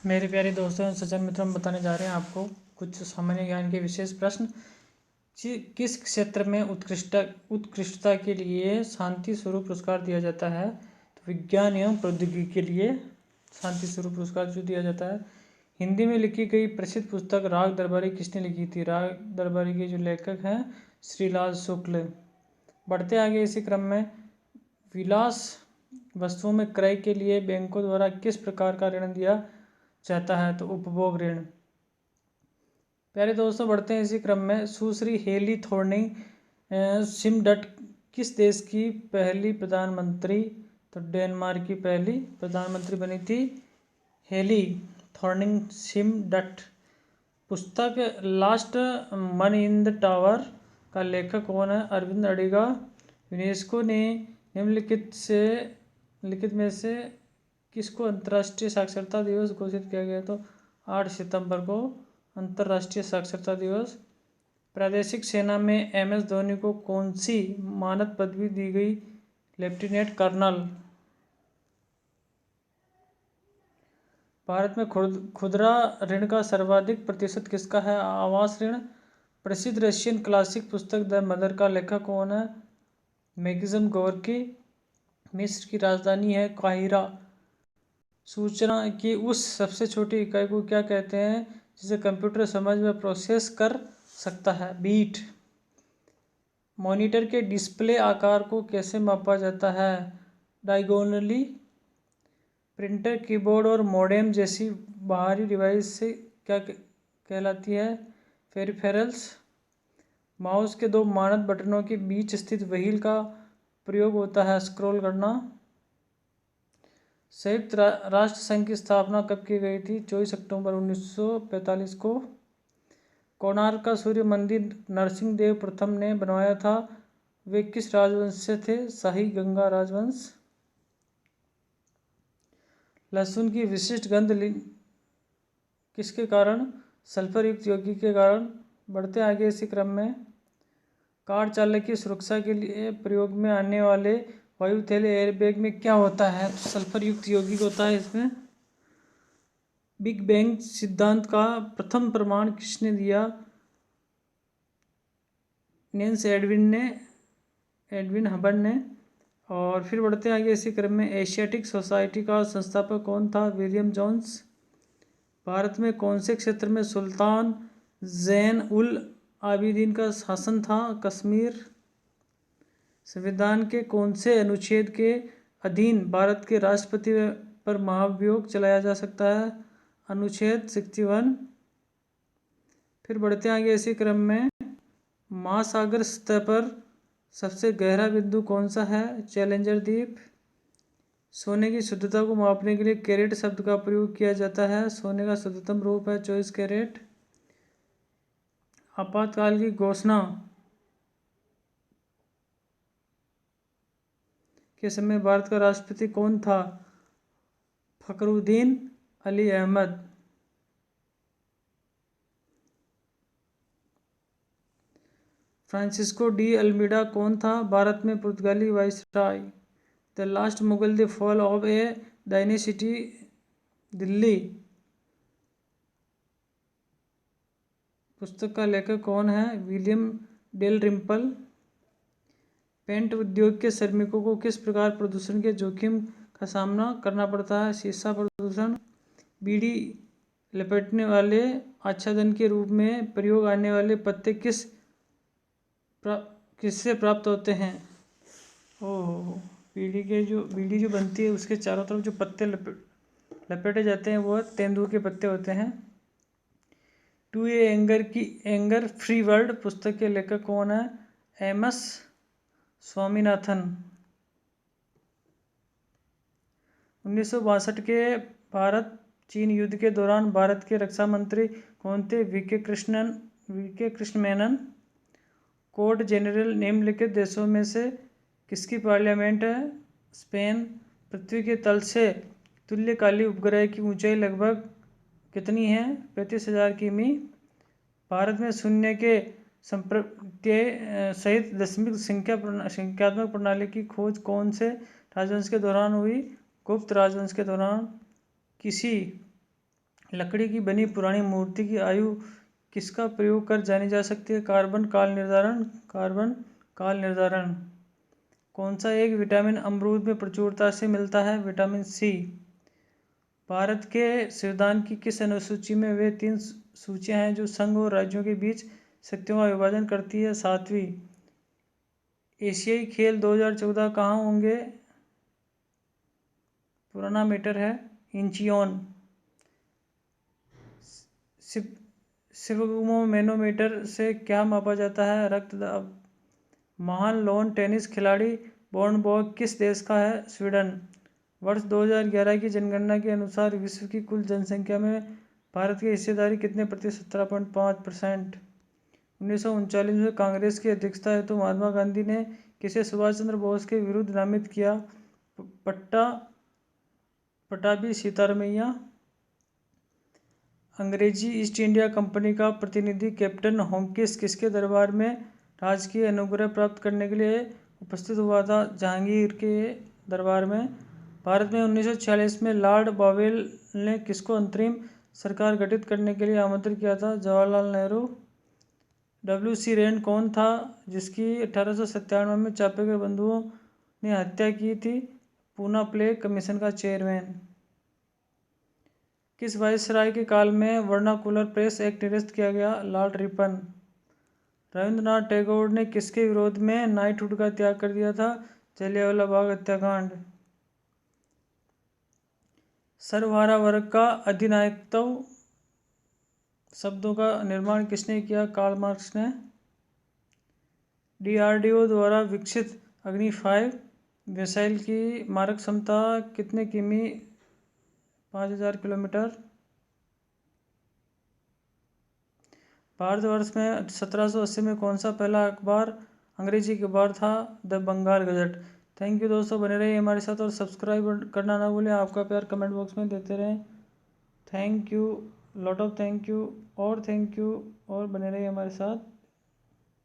मेरे प्यारे दोस्तों सज्जन मित्रों, हम बताने जा रहे हैं आपको कुछ सामान्य ज्ञान के विशेष प्रश्न। किस क्षेत्र में उत्कृष्टता के लिए शांति स्वरूप पुरस्कार दिया जाता है? तो विज्ञान एवं प्रौद्योगिकी के लिए शांति स्वरूप पुरस्कार जो दिया जाता है। हिंदी में लिखी गई प्रसिद्ध पुस्तक राग दरबारी किसने लिखी थी? राग दरबारी के जो लेखक हैं श्रीलाल शुक्ल। बढ़ते आगे इसी क्रम में, विलास वस्तुओं में क्रय के लिए बैंकों द्वारा किस प्रकार का ऋण दिया जाता है? तो उपभोग ऋण। प्यारे दोस्तों, बढ़ते हैं इसी क्रम में। सुश्री हेली थोर्निंग सिमडट किस देश की पहली प्रधानमंत्री? तो डेनमार्क की पहली प्रधानमंत्री बनी थी हेली थोर्निंग सिमडट। पुस्तक लास्ट मन इन द टावर का लेखक कौन है? अरविंद अडिगा। यूनेस्को ने निम्नलिखित में से किसको अंतर्राष्ट्रीय साक्षरता दिवस घोषित किया गया? तो 8 सितंबर को अंतर्राष्ट्रीय साक्षरता दिवस। प्रादेशिक सेना में MS धोनी को कौन सी मानद पदवी दी गई? Lieutenant colonel. भारत में खुदरा ऋण का सर्वाधिक प्रतिशत किसका है? आवास ऋण। प्रसिद्ध रशियन क्लासिक पुस्तक द मदर का लेखक कौन है? Maxim Gorky. मिस्र की राजधानी है काहिरा। सूचना की उस सबसे छोटी इकाई को क्या कहते हैं जिसे कंप्यूटर समझ व प्रोसेस कर सकता है? बीट। मॉनिटर के डिस्प्ले आकार को कैसे मापा जाता है? डायगोनली। प्रिंटर, कीबोर्ड और मॉडेम जैसी बाहरी डिवाइस से क्या कहलाती है? पेरिफेरल्स। माउस के दो मानद बटनों के बीच स्थित व्हील का प्रयोग होता है स्क्रॉल करना। संयुक्त राष्ट्र संघ की स्थापना कब की गई थी? 24 अक्टूबर 1945 को। कोणार्क का सूर्य मंदिर नरसिंह देव प्रथम ने बनवाया था। वे किस राजवंश से थे? शाही गंगा राजवंश। लहसुन की विशिष्ट गंध किसके कारण? सल्फर युक्त यौगिक के कारण। बढ़ते आगे इसी क्रम में, कार चालक की सुरक्षा के लिए प्रयोग में आने वाले वायु थैले एयरबैग में क्या होता है? तो सल्फर युक्त यौगिक होता है इसमें। बिग बैंग सिद्धांत का प्रथम प्रमाण किसने दिया? नेल्स एडविन हबल ने। और फिर बढ़ते आगे इसी क्रम में, एशियाटिक सोसाइटी का संस्थापक कौन था? William Jones. भारत में कौन से क्षेत्र में सुल्तान जैन उल आबिदीन का शासन था? कश्मीर। संविधान के कौन से अनुच्छेद के अधीन भारत के राष्ट्रपति पर महाभियोग चलाया जा सकता है? अनुच्छेद 61। फिर बढ़ते आगे इसी क्रम में, महासागर सतह पर सबसे गहरा बिंदु कौन सा है? चैलेंजर द्वीप। सोने की शुद्धता को मापने के लिए कैरेट शब्द का प्रयोग किया जाता है। सोने का शुद्धतम रूप है 24 कैरेट। आपातकाल की घोषणा के समय भारत का राष्ट्रपति कौन था? Fakhruddin Ali Ahmed. Francisco de Almeida कौन था? भारत में पुर्तगाली viceroy. The last Mughal, the fall of a dynasty, Delhi. पुस्तक का लेखक कौन है? William Dalrymple. पेंट उद्योग के श्रमिकों को किस प्रकार प्रदूषण के जोखिम का सामना करना पड़ता है? शीशा प्रदूषण। बीड़ी लपेटने वाले आच्छादन के रूप में प्रयोग आने वाले पत्ते किससे प्राप्त होते हैं? बीड़ी जो बनती है उसके चारों तरफ जो पत्ते लपेटे जाते हैं वो तेंदुए के पत्ते होते हैं। To a anger free world पुस्तक के लेखक कौन है? MS स्वामीनाथन। 1962 के भारत चीन युद्ध के दौरान भारत के रक्षा मंत्री कौन थे? VK Krishna Menon. Court general निम्नलिखित देशों में से किसकी पार्लियामेंट है? स्पेन। पृथ्वी के तल से तुल्यकालिक उपग्रह की ऊंचाई लगभग कितनी है? 35,000 किमी। भारत में शून्य के संप्रत्यय सहित दशमिक संख्यात्मक प्रणाली की खोज कौन से राजवंश के दौरान हुई? गुप्त राजवंश के दौरान। किसी लकड़ी की बनी पुरानी मूर्ति की आयु किसका प्रयोग कर जानी जा सकती है? कार्बन काल निर्धारण। कौन सा एक विटामिन अमरूद में प्रचुरता से मिलता है? Vitamin C. भारत के संविधान की किस अनुसूची में वे 3 सूचियां हैं जो संघ और राज्यों के बीच शक्तियों का विभाजन करती है? 7वीं। एशियाई खेल 2014 कहाँ होंगे? पुराना मीटर है इंचियोन। सिग्मोमेनोमीटर से क्या मापा जाता है? रक्तदाब। महान लॉन टेनिस खिलाड़ी बॉर्न बॉग किस देश का है? स्वीडन। वर्ष 2011 की जनगणना के अनुसार विश्व की कुल जनसंख्या में भारत की हिस्सेदारी कितने प्रतिशत? 17.5%। 1939 में कांग्रेस की अध्यक्षता हेतु महात्मा गांधी ने किसे सुभाष चंद्र बोस के विरुद्ध नामित किया? पट्टाभी सीतारमैया। अंग्रेजी ईस्ट इंडिया कंपनी का प्रतिनिधि कैप्टन हॉकिंस किसके दरबार में राजकीय अनुग्रह प्राप्त करने के लिए उपस्थित हुआ था? जहांगीर के दरबार में। भारत में 1946 में लॉर्ड बावेल ने किसको अंतरिम सरकार गठित करने के लिए आमंत्रित किया था? जवाहरलाल नेहरू। W.C. रेन कौन था जिसकी 1897 में चाणक्य बंधुओं ने हत्या की थी? पूना प्ले कमीशन का चेयरमैन। किस वायसराय के काल में वर्नाकुलर प्रेस एक्ट निरस्त किया गया? Lord Ripon. रविंद्रनाथ टैगोर ने किसके विरोध में नाइटहुड का त्याग कर दिया था? जलियांवाला बाग हत्याकांड। सर्वहारा वर्ग का अधिनायकत्व शब्दों का निर्माण किसने किया? कार्ल मार्क्स ने। DRDO द्वारा विकसित अग्नि 5 मिसाइल की मारक क्षमता कितने किमी? 5000 किलोमीटर। भारतवर्ष में 1780 में कौन सा पहला अखबार अंग्रेजी अखबार था? The Bengal gazette. Thank you दोस्तों, बने रहिए हमारे साथ और सब्सक्राइब करना ना भूलें। आपका प्यार कमेंट बॉक्स में देते रहें। Thank you, lot of thank you और बने रहिए हमारे साथ।